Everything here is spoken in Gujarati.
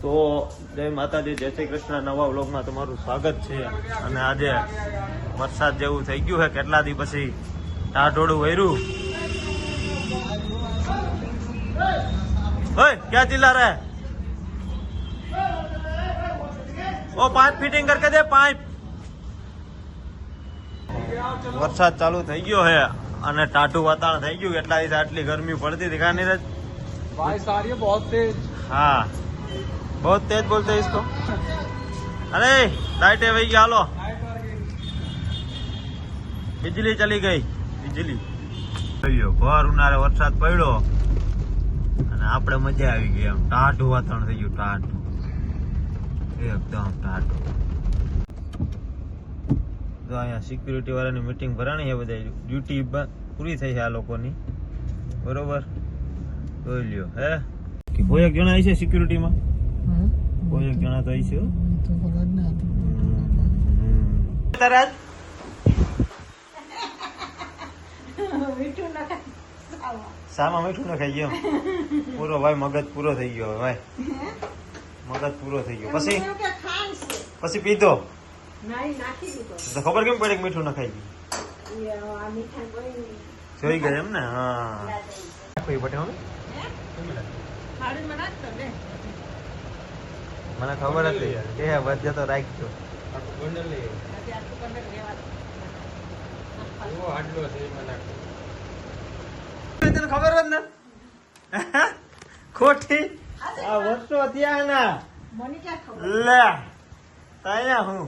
તો જય માતાજી, જય શ્રી કૃષ્ણ. નવા વ્લોગમાં તમારું સ્વાગત છે. અને આજે વરસાદ જેવું થઈ ગયું છે. કેટલા દી પછી ટાઢોળું વર્યું. ઓય ક્યાં ચિલ્લા રહે? ઓ પાઇપ ફિટિંગ કરકે દે પાઇપ. વરસાદ ચાલુ થઈ ગયો છે અને ટાઢું વાતાવરણ થઈ ગયું. કેટલા દિવસ આટલી ગરમી પડતી હતી કા નીરજ? बारिश आ रही है बहुत तेज. हाँ बहुत तेज बोलते हैं इसको. अरे लाइट है वही हालो. बिजली चली गई. बिजली ભર ઉનાળે વરસાદ પડ્યો અને આપણે મજા આવી ગઈ. એમ ટાઢું વાતાવરણ થઈ ગયું. ટાઢું એકદમ ટાઢું. તો અહીંયા સિક્યુરિટી વાળાની મીટિંગ ભરાણી છે. બધા ડ્યુટી પૂરી થઈ છે આ લોકોની. બરોબર જોઈ લ્યો. હે કે કોઈ એક જણા છે સિક્યુરિટીમાં? કોઈ એક જણા તો છે. સામા મીઠું ન ખાઈ ગયો પૂરો ભાઈ. મગજ પૂરો થઈ ગયો ભાઈ. મગજ પૂરો થઈ ગયો. પછી પીધો તો ખબર કેમ પડે કે મીઠું ન ખાઈ ગયું? જોઈ ગયા એમ ને? હા મને ખબર હતી કે વધે તો રાખજો. તને ખબર જ ને ખોટી આ વર્ષો ત્યાં ના લે તયા હું